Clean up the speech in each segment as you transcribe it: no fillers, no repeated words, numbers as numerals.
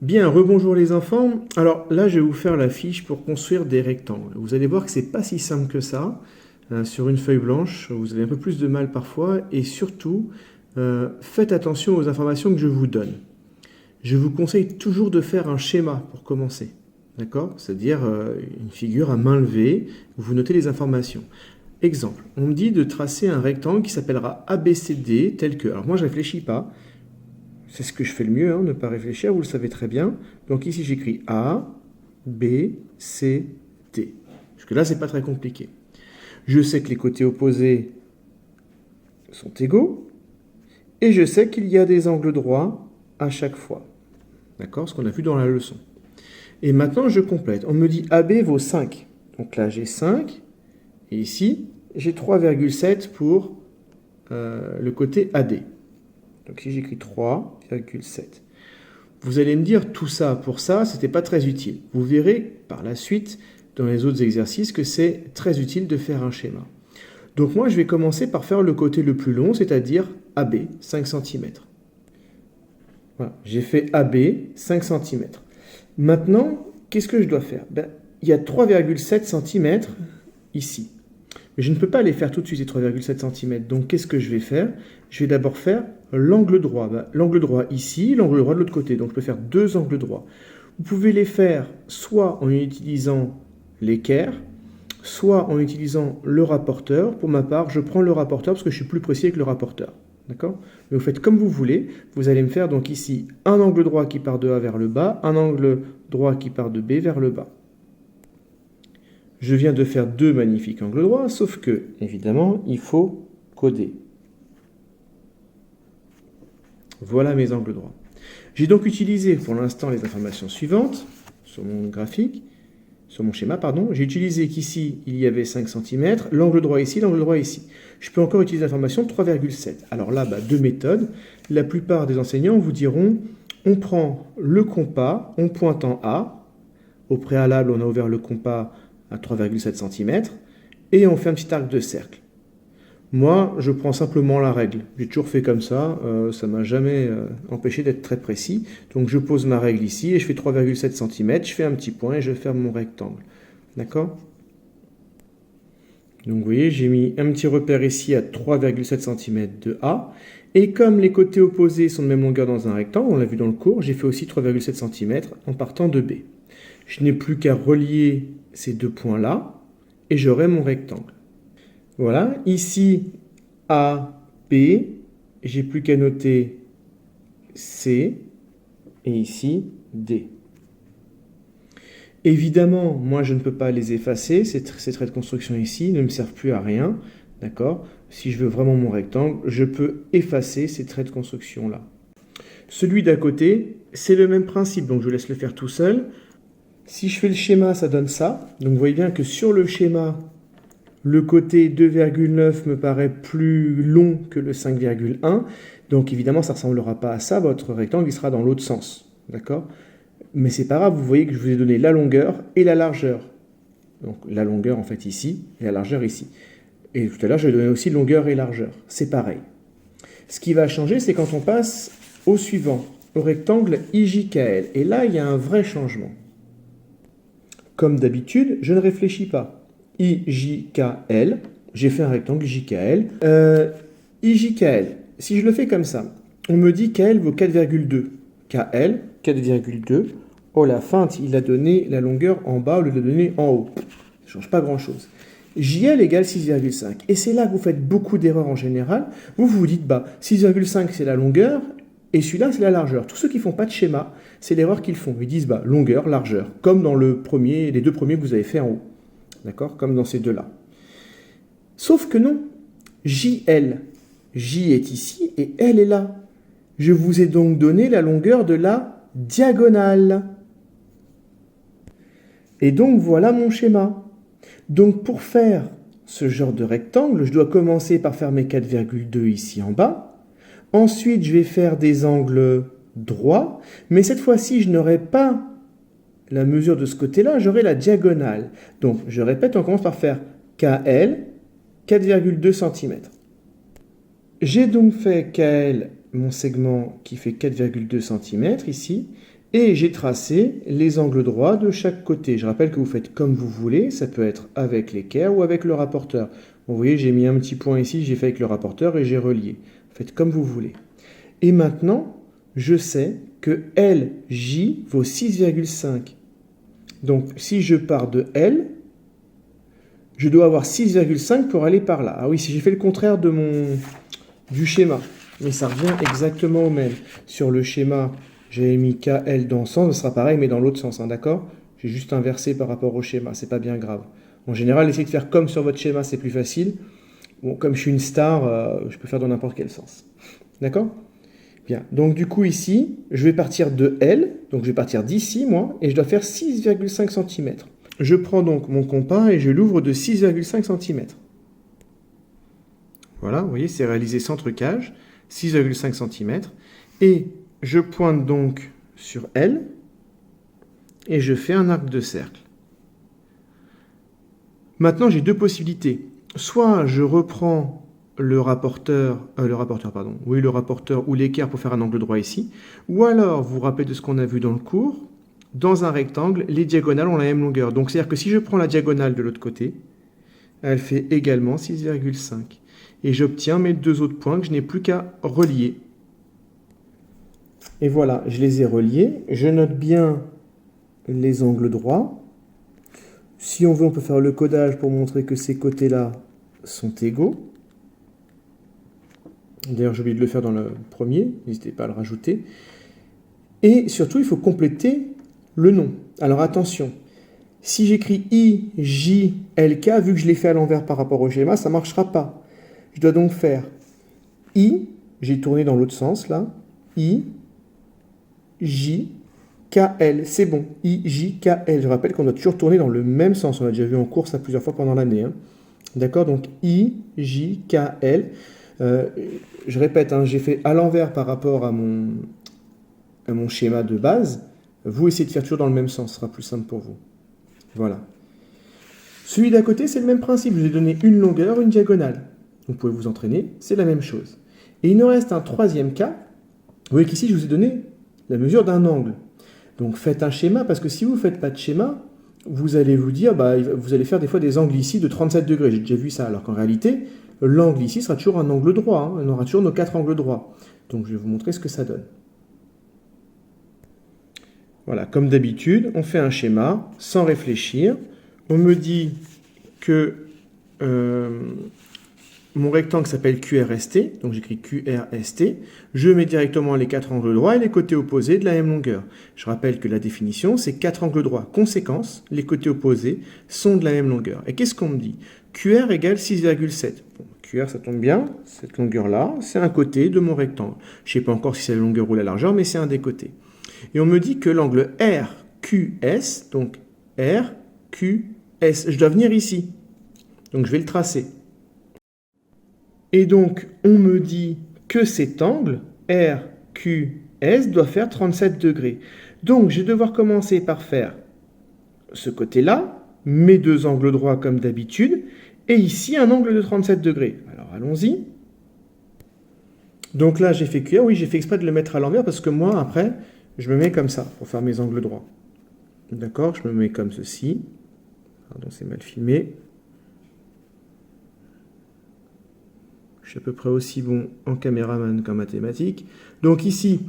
Bien, rebonjour les enfants. Alors là, je vais vous faire la fiche pour construire des rectangles. Vous allez voir que c'est pas si simple que ça. Sur une feuille blanche, vous avez un peu plus de mal parfois. Et surtout, faites attention aux informations que je vous donne. Je vous conseille toujours de faire un schéma pour commencer. D'accord? C'est-à-dire une figure à main levée, où vous notez les informations. Exemple, on me dit de tracer un rectangle qui s'appellera ABCD tel que... Alors moi, je ne réfléchis pas. C'est ce que je fais le mieux, hein, ne pas réfléchir, vous le savez très bien. Donc ici, j'écris A, B, C, D. Jusque là, c'est pas très compliqué. Je sais que les côtés opposés sont égaux. Et je sais qu'il y a des angles droits à chaque fois. D'accord? Ce qu'on a vu dans la leçon. Et maintenant, je complète. On me dit AB vaut 5. Donc là, j'ai 5. Et ici, j'ai 3,7 pour le côté AD. Donc ici, j'écris 3,7. Vous allez me dire, tout ça pour ça, c'était pas très utile. Vous verrez par la suite, dans les autres exercices, que c'est très utile de faire un schéma. Donc moi, je vais commencer par faire le côté le plus long, c'est-à-dire AB, 5 cm. Voilà, j'ai fait AB, 5 cm. Maintenant, qu'est-ce que je dois faire? Il y a 3,7 cm ici. Mais je ne peux pas les faire tout de suite, ces 3,7 cm. Donc, qu'est-ce que je vais faire? Je vais d'abord faire l'angle droit. L'angle droit ici, l'angle droit de l'autre côté. Donc, je peux faire deux angles droits. Vous pouvez les faire soit en utilisant l'équerre, soit en utilisant le rapporteur. Pour ma part, je prends le rapporteur parce que je suis plus précis avec le rapporteur. D'accord? Mais vous faites comme vous voulez. Vous allez me faire donc ici un angle droit qui part de A vers le bas, un angle droit qui part de B vers le bas. Je viens de faire deux magnifiques angles droits, sauf que, évidemment, il faut coder. Voilà mes angles droits. J'ai donc utilisé pour l'instant les informations suivantes sur mon graphique, sur mon schéma, pardon. J'ai utilisé qu'ici, il y avait 5 cm, l'angle droit ici, l'angle droit ici. Je peux encore utiliser l'information 3,7. Alors là, deux méthodes. La plupart des enseignants vous diront, on prend le compas, on pointe en A. Au préalable, on a ouvert le compas à 3,7 cm, et on fait un petit arc de cercle. Moi, je prends simplement la règle. J'ai toujours fait comme ça, ça ne m'a jamais empêché d'être très précis. Donc je pose ma règle ici, et je fais 3,7 cm, je fais un petit point, et je ferme mon rectangle. D'accord? Donc vous voyez, j'ai mis un petit repère ici à 3,7 cm de A, et comme les côtés opposés sont de même longueur dans un rectangle, on l'a vu dans le cours, j'ai fait aussi 3,7 cm en partant de B. Je n'ai plus qu'à relier ces deux points-là, et j'aurai mon rectangle. Voilà, ici, A, B, j'ai plus qu'à noter C, et ici, D. Évidemment, moi, je ne peux pas les effacer, ces traits de construction ici ne me servent plus à rien, d'accord? Si je veux vraiment mon rectangle, je peux effacer ces traits de construction-là. Celui d'à côté, c'est le même principe, donc je laisse le faire tout seul. Si je fais le schéma, ça donne ça. Donc vous voyez bien que sur le schéma, le côté 2,9 me paraît plus long que le 5,1. Donc évidemment, ça ne ressemblera pas à ça. Votre rectangle, il sera dans l'autre sens. D'accord? Mais c'est pas grave, vous voyez que je vous ai donné la longueur et la largeur. Donc la longueur en fait ici et la largeur ici. Et tout à l'heure, je vais donner aussi longueur et largeur. C'est pareil. Ce qui va changer, c'est quand on passe au suivant, au rectangle IJKL. Et là, il y a un vrai changement. Comme d'habitude, je ne réfléchis pas. IJKL, j'ai fait un rectangle IJKL. IJKL, si je le fais comme ça, on me dit KL vaut 4,2. KL, 4,2. Oh, la feinte, il a donné la longueur en bas au lieu de la donner en haut. Ça ne change pas grand-chose. JL égale 6,5. Et c'est là que vous faites beaucoup d'erreurs en général. Vous vous dites, 6,5 c'est la longueur, et celui-là, c'est la largeur. Tous ceux qui ne font pas de schéma, c'est l'erreur qu'ils font. Ils disent longueur, largeur, comme dans les deux premiers que vous avez fait en haut. D'accord? Comme dans ces deux-là. Sauf que non. JL. J est ici et L est là. Je vous ai donc donné la longueur de la diagonale. Et donc, voilà mon schéma. Donc, pour faire ce genre de rectangle, je dois commencer par faire mes 4,2 ici en bas. Ensuite, je vais faire des angles droits, mais cette fois-ci, je n'aurai pas la mesure de ce côté-là, j'aurai la diagonale. Donc, je répète, on commence par faire KL, 4,2 cm. J'ai donc fait KL, mon segment qui fait 4,2 cm ici, Et j'ai tracé les angles droits de chaque côté. Je rappelle que vous faites comme vous voulez, ça peut être avec l'équerre ou avec le rapporteur. Vous voyez, j'ai mis un petit point ici, j'ai fait avec le rapporteur et j'ai relié. Faites comme vous voulez. Et maintenant, je sais que LJ vaut 6,5. Donc, si je pars de L, je dois avoir 6,5 pour aller par là. Ah oui, si j'ai fait le contraire du schéma, mais ça revient exactement au même. Sur le schéma, j'avais mis KL dans le sens, ce sera pareil, mais dans l'autre sens, hein, d'accord? J'ai juste inversé par rapport au schéma, c'est pas bien grave. En général, essayez de faire comme sur votre schéma, c'est plus facile. Bon, comme je suis une star, je peux faire dans n'importe quel sens. D'accord? Bien, donc du coup ici, je vais partir de L, donc je vais partir d'ici, moi, et je dois faire 6,5 cm. Je prends donc mon compas et je l'ouvre de 6,5 cm. Voilà, vous voyez, c'est réalisé sans trucage, 6,5 cm. Et je pointe donc sur L, et je fais un arc de cercle. Maintenant, j'ai deux possibilités. Soit je reprends le rapporteur ou l'équerre pour faire un angle droit ici, ou alors, vous vous rappelez de ce qu'on a vu dans le cours, dans un rectangle, les diagonales ont la même longueur. Donc, c'est-à-dire que si je prends la diagonale de l'autre côté, elle fait également 6,5. Et j'obtiens mes deux autres points que je n'ai plus qu'à relier. Et voilà, je les ai reliés. Je note bien les angles droits. Si on veut, on peut faire le codage pour montrer que ces côtés-là sont égaux. D'ailleurs, j'ai oublié de le faire dans le premier, n'hésitez pas à le rajouter. Et surtout, il faut compléter le nom. Alors attention, si j'écris I, J, L, K, vu que je l'ai fait à l'envers par rapport au schéma, ça ne marchera pas. Je dois donc faire I, j'ai tourné dans l'autre sens là, I, J, K, L, c'est bon, I, J, K, L. Je rappelle qu'on doit toujours tourner dans le même sens, on l'a déjà vu en cours ça plusieurs fois pendant l'année. Hein. D'accord, donc I, J, K, L. Je répète, hein, j'ai fait à l'envers par rapport à mon schéma de base. Vous essayez de faire toujours dans le même sens, ce sera plus simple pour vous. Voilà. Celui d'à côté, c'est le même principe. Je vous ai donné une longueur, une diagonale. Vous pouvez vous entraîner, c'est la même chose. Et il nous reste un troisième cas. Vous voyez qu'ici, je vous ai donné la mesure d'un angle. Donc faites un schéma, parce que si vous ne faites pas de schéma, vous allez vous dire, vous allez faire des fois des angles ici de 37 degrés. J'ai déjà vu ça, alors qu'en réalité, l'angle ici sera toujours un angle droit. Hein. On aura toujours nos 4 angles droits. Donc je vais vous montrer ce que ça donne. Voilà, comme d'habitude, on fait un schéma sans réfléchir. On me dit que mon rectangle s'appelle QRST, donc j'écris QRST. Je mets directement les 4 angles droits et les côtés opposés de la même longueur. Je rappelle que la définition, c'est 4 angles droits. Conséquence, les côtés opposés sont de la même longueur. Et qu'est-ce qu'on me dit? QR égale 6,7. Bon, QR, ça tombe bien. Cette longueur-là, c'est un côté de mon rectangle. Je ne sais pas encore si c'est la longueur ou la largeur, mais c'est un des côtés. Et on me dit que l'angle RQS, donc RQS, je dois venir ici. Donc je vais le tracer. Et donc on me dit que cet angle RQS doit faire 37 degrés. Donc je vais devoir commencer par faire ce côté-là, mes deux angles droits comme d'habitude, et ici un angle de 37 degrés. Alors allons-y. Donc là j'ai fait QR, oui j'ai fait exprès de le mettre à l'envers parce que moi après, je me mets comme ça pour faire mes angles droits. D'accord, je me mets comme ceci. Pardon, c'est mal filmé. Je suis à peu près aussi bon en caméraman qu'en mathématiques. Donc ici,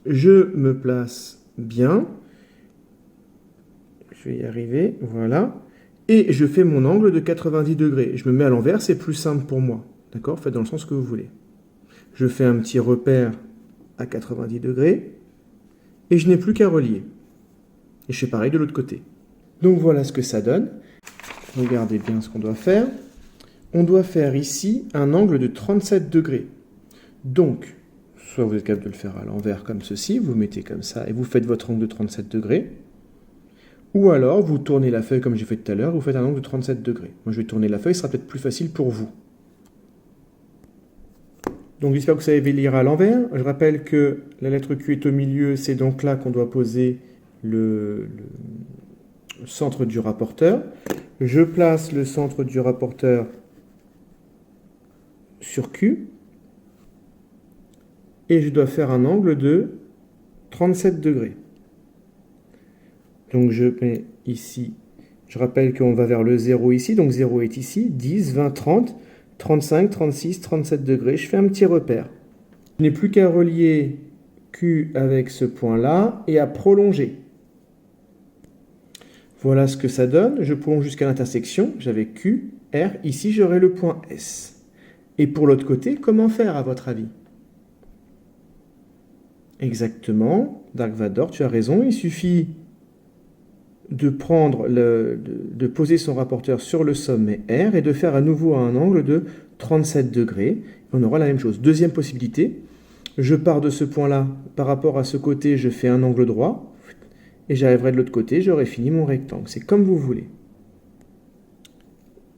je me place bien. Je vais y arriver, voilà. Et je fais mon angle de 90 degrés. Je me mets à l'envers, c'est plus simple pour moi. D'accord, faites dans le sens que vous voulez. Je fais un petit repère à 90 degrés. Et je n'ai plus qu'à relier. Et je fais pareil de l'autre côté. Donc voilà ce que ça donne. Regardez bien ce qu'on doit faire. On doit faire ici un angle de 37 degrés. Donc, soit vous êtes capable de le faire à l'envers comme ceci, vous mettez comme ça et vous faites votre angle de 37 degrés. Ou alors, vous tournez la feuille comme j'ai fait tout à l'heure, vous faites un angle de 37 degrés. Moi, je vais tourner la feuille, ce sera peut-être plus facile pour vous. Donc, j'espère que vous savez lire à l'envers. Je rappelle que la lettre Q est au milieu, c'est donc là qu'on doit poser le centre du rapporteur. Je place le centre du rapporteur sur Q. Et je dois faire un angle de 37 degrés. Donc je mets ici, je rappelle qu'on va vers le 0 ici, donc 0 est ici, 10, 20, 30, 35, 36, 37 degrés. Je fais un petit repère. Je n'ai plus qu'à relier Q avec ce point-là et à prolonger. Voilà ce que ça donne. Je prolonge jusqu'à l'intersection. J'avais Q, R. Ici, j'aurai le point S. Et pour l'autre côté, comment faire à votre avis? Exactement. Dark Vador, tu as raison. Il suffit de poser son rapporteur sur le sommet R et de faire à nouveau un angle de 37 degrés. On aura la même chose. Deuxième possibilité. Je pars de ce point-là, par rapport à ce côté, je fais un angle droit, et j'arriverai de l'autre côté, j'aurai fini mon rectangle. C'est comme vous voulez.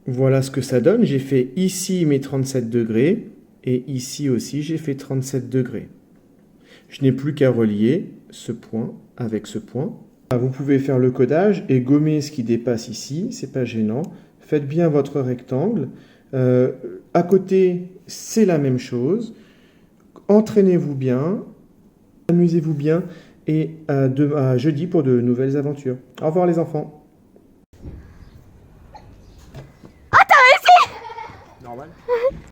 Voilà ce que ça donne. J'ai fait ici mes 37 degrés, et ici aussi, j'ai fait 37 degrés. Je n'ai plus qu'à relier ce point avec ce point. Vous pouvez faire le codage et gommer ce qui dépasse ici, c'est pas gênant. Faites bien votre rectangle. À côté, c'est la même chose. Entraînez-vous bien, amusez-vous bien et à jeudi pour de nouvelles aventures. Au revoir les enfants. Ah, t'as réussi! Normal.